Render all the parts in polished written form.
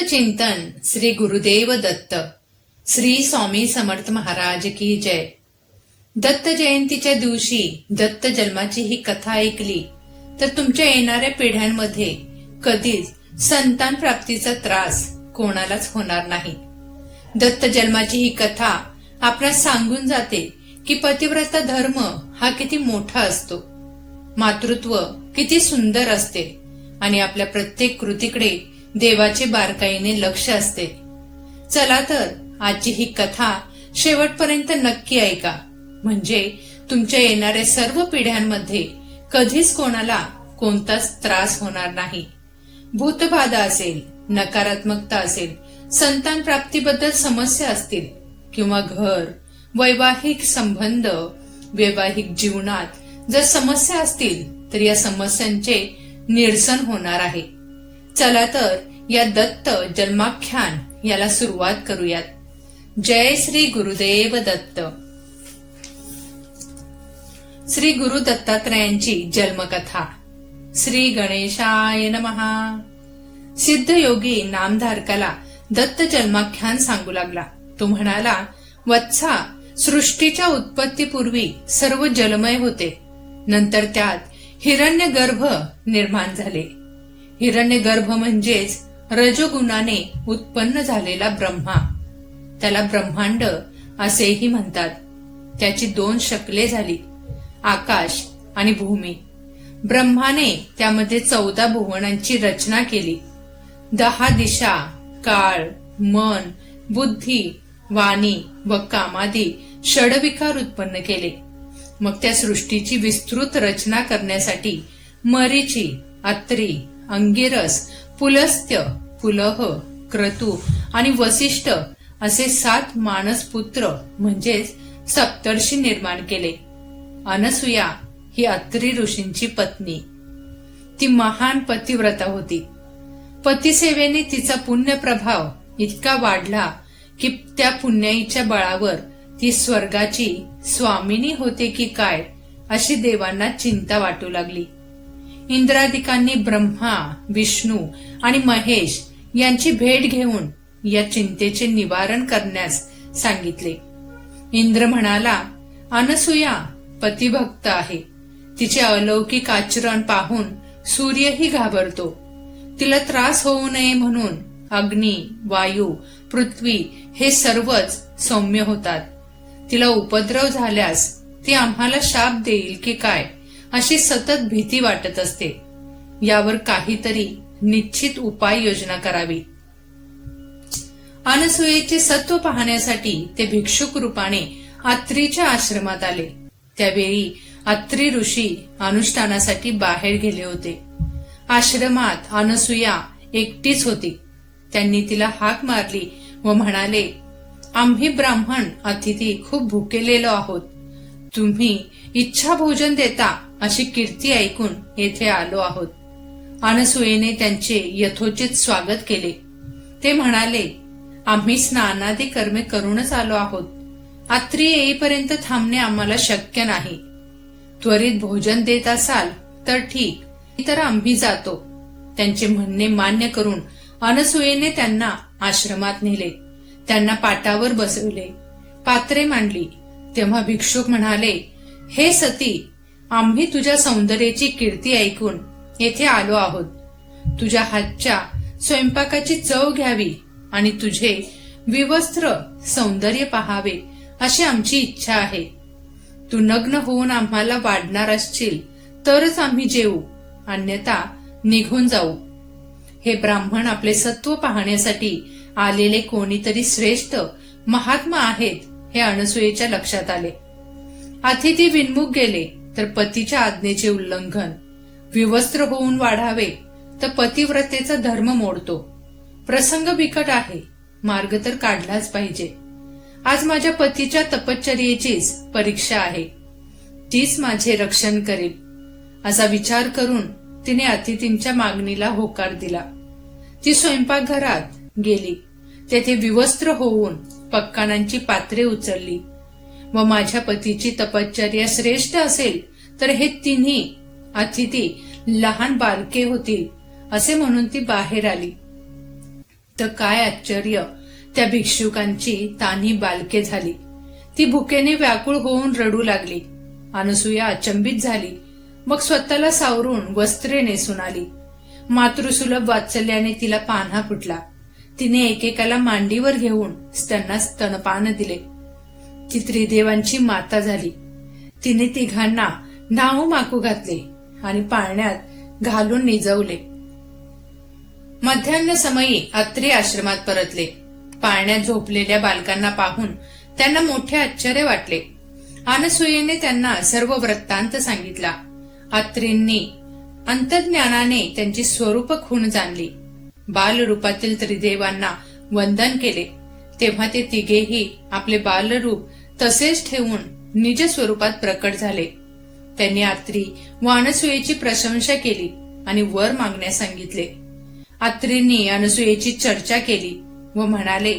चिंतन श्री गुरुदेव दत्त श्री स्वामी समर्थ महाराज की जय। दत्त जयंतीच्या दिवशी दत्त जन्माची ही कथा ऐकली तर तुमच्या येणाऱ्या पिढ्यांमध्ये कधीच संतान प्राप्तीचा त्रास कोणालाच होणार नाही। दत्त जन्माची ही कथा आपल्याला सांगून जाते की पतिव्रता धर्म हा किती मोठा असतो, मातृत्व किती सुंदर असते आणि आपल्या प्रत्येक कृतीकडे देवाचे बारकाईने लक्ष असते। चला तर आजची ही कथा शेवटपर्यंत नक्की ऐका, म्हणजे तुमच्या येणाऱ्या सर्व पिढ्यांमध्ये कधीच कोणाला कोणताच त्रास होणार नाही। भूतबाधा असेल, नकारात्मकता असेल, संतान प्राप्तीबद्दल समस्या असतील किंवा घर, वैवाहिक संबंध, वैवाहिक जीवनात जर समस्या असतील तर या समस्यांचे निरसन होणार आहे। चला तर या दत्त जन्माख्यान याला सुरुवात करूयात। जय श्री गुरुदेव दत्त। श्री गुरु दत्तात्रयांची जन्मकथा। श्री गणेशाय नमः। सिद्ध योगी नामधारकाला दत्त जन्माख्यान सांगू लागला। तो म्हणाला, वत्सा, सृष्टीच्या उत्पत्तीपूर्वी सर्व जलमय होते, नंतर त्यात हिरण्यगर्भ निर्माण झाले। हिरण्यगर्भ म्हणजेच रजोगुणाने उत्पन्न झालेला ब्रह्मा, त्याला ब्रह्मांड असेही म्हणतात। त्याची दोन शकले झाली, आकाश आणि भूमी। ब्रह्माने त्यामध्ये 14 भुवनांची रचना केली। 10 दिशा, काळ, मन, बुद्धी, वाणी व कामादी षडविकार उत्पन्न केले। मग त्या सृष्टीची विस्तृत रचना करण्यासाठी मरीची, अत्री, अंगिरस, पुलस्त्य, पुलह, क्रतु आणि वसिष्ठ असे 7 मानसपुत्र म्हणजेच सप्तर्षी निर्माण केले। अनसुया ही अत्री ऋषींची पत्नी, ती महान पतिव्रता होती। पतिसेवेने तिचा पुण्य प्रभाव इतका वाढला की त्या पुण्याईच्या बळावर ती स्वर्गाची स्वामिनी होते की काय अशी देवांना चिंता वाटू लागली। इंद्रादिकांनी ब्रह्मा, विष्णू आणि महेश यांची भेट घेऊन या चिंतेचे निवारण करण्यास सांगितले। इंद्र म्हणाला, अनसुया पतिभक्त आहे, तिचे अलौकिक आचरण पाहून सूर्यही घाबरतो। तिला त्रास होऊ नये म्हणून अग्नी, वायू, पृथ्वी हे सर्वच सौम्य होतात। तिला उपद्रव झाल्यास ती आम्हाला शाप देईल की काय अशी सतत भीती वाटत असते। यावर काहीतरी निश्चित उपाय योजना करावी। अनसुयेचे सत्व पाहण्यासाठी ते भिक्षुक रूपाने अत्रीच्या आश्रमात आले। त्यावेळी अत्री ऋषी अनुष्ठानासाठी बाहेर गेले होते। आश्रमात अनसुया एकटीच होती। त्यांनी तिला हाक मारली व म्हणाले, आम्ही ब्राह्मण अतिथी खूप भुकेलेलो आहोत, तुम्ही इच्छा भोजन देता अशी कीर्ती ऐकून येथे आलो आहोत। अनसुयेने त्यांचे यथोचित स्वागत केले। ते म्हणाले, आम्ही स्नानादी कर्मे करूनच आलो आहोत, अत्री येईपर्यंत थांबणे आम्हाला शक्य नाही। त्वरित भोजन देत असाल तर ठीक, तर आम्ही जातो। त्यांचे म्हणणे मान्य करून अनसुयेने त्यांना आश्रमात नेले। त्यांना पाटावर बसवले, पात्रे मांडली। तेव्हा भिक्षुक म्हणाले, हे सती, आम्ही तुझ्या सौंदर्याची कीर्ती ऐकून येथे आलो आहोत। तुझ्या हातच्या स्वयंपाकाची चव घ्यावी आणि तुझे विवस्त्र सौंदर्य पाहावे अशी आमची इच्छा आहे। तू नग्न होऊन आम्हाला वाढणार असशील तरच आम्ही जेवू, अन्यथा निघून जाऊ। हे ब्राह्मण आपले सत्व पाहण्यासाठी आलेले कोणीतरी श्रेष्ठ महात्मा आहेत हे अनसुयेच्या लक्षात आले। अतिथी विन्मुख गेले तर पतीच्या आज्ञेचे उल्लंघन, विवस्त्र होऊन वाढावे तर पतिव्रतेचा धर्म मोडतो। प्रसंग बिकट आहे, मार्ग तर काढलाच पाहिजे। आज माझ्या पतीच्या तपश्चर्येचीच परीक्षा आहे, तीच माझे रक्षण करेल असा विचार करून तिने अतिथींच्या मागणीला होकार दिला। ती स्वयंपाकघरात गेली, तेथे विवस्त्र होऊन पक्वान्नांची पात्रे उचलली व माझ्या पतीची तपश्चर्या श्रेष्ठ असेल तर हे तिन्ही अतिथी लहान बालके होतील असे म्हणून ती बाहेर आली। तर काय आश्चर्य, त्या भिक्षुकांची तान्ही बालके झाली. ती भुकेने व्याकुळ होऊन रडू लागली. अनसूया अचंबित झाली. मग स्वतःला सावरून वस्त्रे नेसून आली. मातृसुलभ वात्सल्याने तिला पान्हा फुटला. तिने एकेकाला मांडीवर घेऊन त्यांना स्तनपान दिले. ती त्रिदेवांची माता झाली. तिने तिघांना नाऊ माकू घातले आणि पाळण्यात घालून निजवले. मध्यान्ह समयी अत्री आश्रमात परतले. पाळण्यात झोपलेल्या बालकांना पाहून त्यांना मोठे आश्चर्य वाटले. अनसूयेने त्यांना सर्व वृत्तांत सांगितला. अत्रींनी अंतर्ज्ञानाने त्यांची स्वरूप खूण जाणली. बालरूपातील त्रिदेवांना वंदन केले. तेव्हा ते तिघेही आपले बालरूप तसेच ठेवून निज स्वरूपात प्रकट झाले. त्यांनी अत्री व अनसूयेची प्रशंसा केली आणि वर मागण्यास सांगितले. अत्रींनी अनसूयेची चर्चा केली व म्हणाले,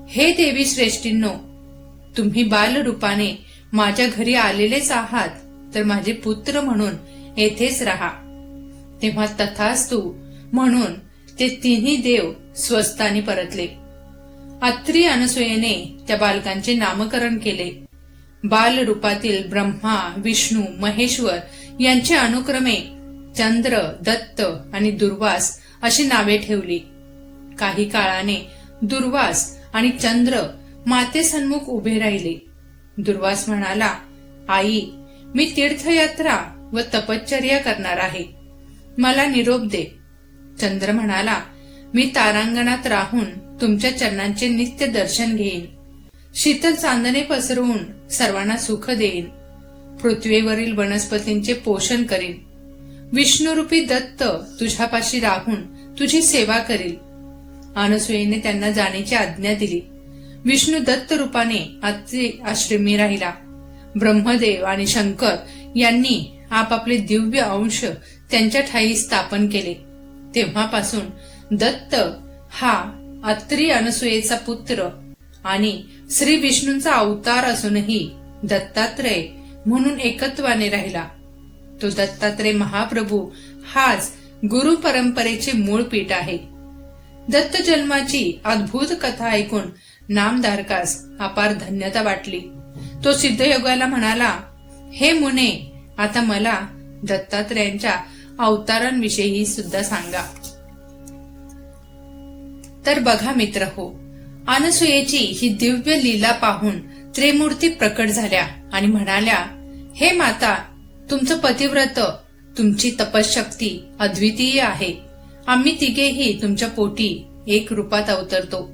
हे देवी श्रेष्ठींनो, तुम्ही बालरूपाने माझ्या घरी आलेलेच आहात, तर माझे पुत्र म्हणून येथेच राहा. तेव्हा तथास्तु म्हणून ते तिन्ही देव स्वस्थानी परतले. अत्री अनसूयेने त्या बालकांचे नामकरण केले. बालरूपातील ब्रह्मा, विष्णू, महेश्वर यांचे अनुक्रमे चंद्र, दत्त आणि दुर्वास अशी नावे ठेवली. काही काळाने दुर्वास आणि चंद्र मातेसन्मुख उभे राहिले. दुर्वास म्हणाला, आई, मी तीर्थयात्रा व तपश्चर्या करणार आहे, मला निरोप दे. चंद्र म्हणाला, मी तारांगणात राहून तुमच्या चरणांचे नित्य दर्शन घेईन. शीतल चांदणे पसरवून सर्वांना सुख देईन. पृथ्वीवरील वनस्पतींचे पोषण करीन. विष्णुरूपी दत्त तुझ्यापाशी राहून तुझी सेवा करील. अनसूयेने त्यांना जाण्याची आज्ञा दिली. विष्णू दत्त रूपाने अत्री आश्रमी राहिला. ब्रह्मदेव आणि शंकर यांनी आपापले दिव्य अंश त्यांच्या ठायी स्थापन केले. तेव्हापासून दत्त हा अत्री अनसूयेचा पुत्र आणि श्री विष्णूंचा अवतार असूनही दत्तात्रय म्हणून एकत्वाने राहिला. तो दत्तात्रय महाप्रभू हाच गुरु परंपरेचे मूळ पीठ आहे. दत्त जन्माची अद्भुत कथा ऐकून नामधारकास अपार धन्यता वाटली. तो सिद्धयोगाला म्हणाला, हे मुने, आता मला दत्तात्रयांच्या अवतारांविषयी सुद्धा सांगा. तर बघा मित्र हो, अनसूयेची ही दिव्य लीला पाहून त्रिमूर्ती प्रकट झाल्या आणि म्हणाल्या, हे माता, तुमचं पतिव्रत, तुमची तपशक्ती अद्वितीय आहे. आम्ही तिघेही तुमच्या पोटी एक रूपात अवतरतो.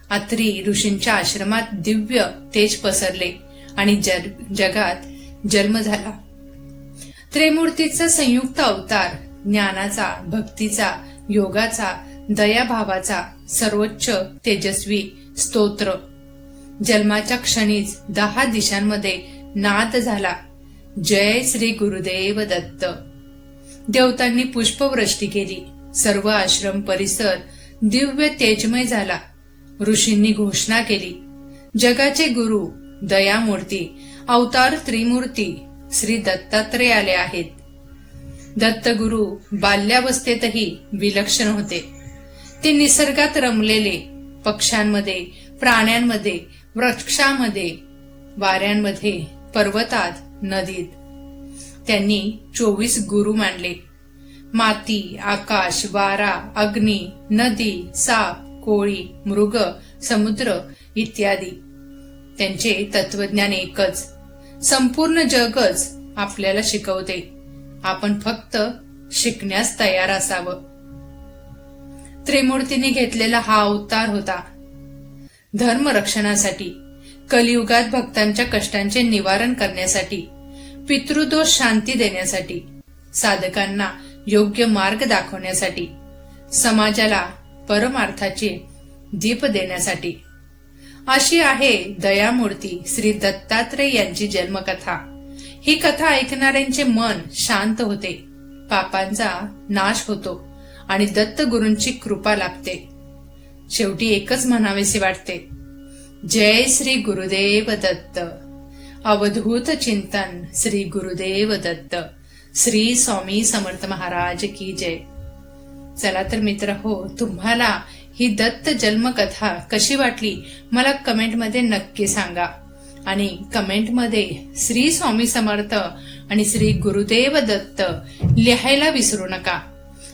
अत्री ऋषींच्या आश्रमात दिव्य तेज पसरले आणि जगात जन्म झाला. त्रिमूर्तीचा संयुक्त अवतार ज्ञानाचा, भक्तीचा, योगाचा, दयाभावाचा सर्वोच्च तेजस्वी स्तोत्र. जन्माच्या क्षणीच 10 दिशांमध्ये नाद झाला, जय श्री गुरुदेव दत्त. देवतांनी पुष्पवृष्टी केली. सर्व आश्रम परिसर दिव्य तेजमय झाला. ऋषींनी घोषणा केली, जगाचे गुरु, दयामूर्ती, अवतार त्रिमूर्ती श्री दत्तात्रय आले आहेत. दत्तगुरु बाल्यावस्थेतही विलक्षण होते. ते निसर्गात रमलेले, पक्ष्यांमध्ये, प्राण्यांमध्ये, वृक्षामध्ये, वाऱ्यांमध्ये, पर्वतात, नदीत. त्यांनी 24 गुरु मांडले. माती, आकाश, वारा, अग्नी, नदी, साप, कोळी, मृग, समुद्र इत्यादी. त्यांचे तत्वज्ञान एकच. संपूर्ण जगच आपल्याला शिकवते. आपण फक्त शिकण्यास तयार असावं. त्रिमूर्तींनी घेतलेला हा अवतार होता धर्म रक्षणासाठी, कलियुगात भक्तांच्या कष्टांचे निवारण करण्यासाठी, पितृदोष शांती देण्यासाठी, साधकांना योग्य मार्ग दाखवण्यासाठी, समाजाला परमार्थाचे दीप देण्यासाठी. अशी आहे दयामूर्ती श्री दत्तात्रय यांची जन्मकथा. ही कथा ऐकणाऱ्यांचे मन शांत होते, पापांचा नाश होतो आणि दत्तगुरूंची कृपा लाभते. शेवटी एकच म्हणावेसे वाटते, जय श्री गुरुदेव दत्त. अवधूत चिंतन श्री गुरुदेव दत्त. श्री स्वामी समर्थ महाराज की जय. चला तर मित्र हो, तुम्हाला ही दत्त जन्मकथा कशी वाटली मला कमेंटमध्ये नक्की सांगा. आणि कमेंटमध्ये श्री स्वामी समर्थ आणि श्री गुरुदेव दत्त लिहायला विसरू नका.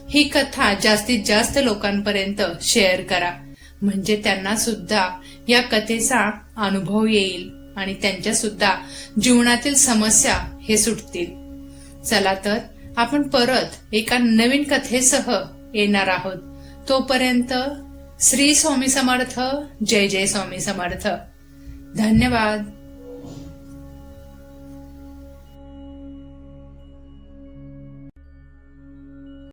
ही कथा जास्तीत जास्त लोकांपर्यंत शेअर करा, म्हणजे त्यांना सुद्धा या कथेचा अनुभव येईल आणि त्यांच्या सुद्धा जीवनातील समस्या हे सुटतील. चला तर आपण परत एका नवीन कथेसह येणार आहोत. तोपर्यंत श्री स्वामी समर्थ. जय जय स्वामी समर्थ. धन्यवाद.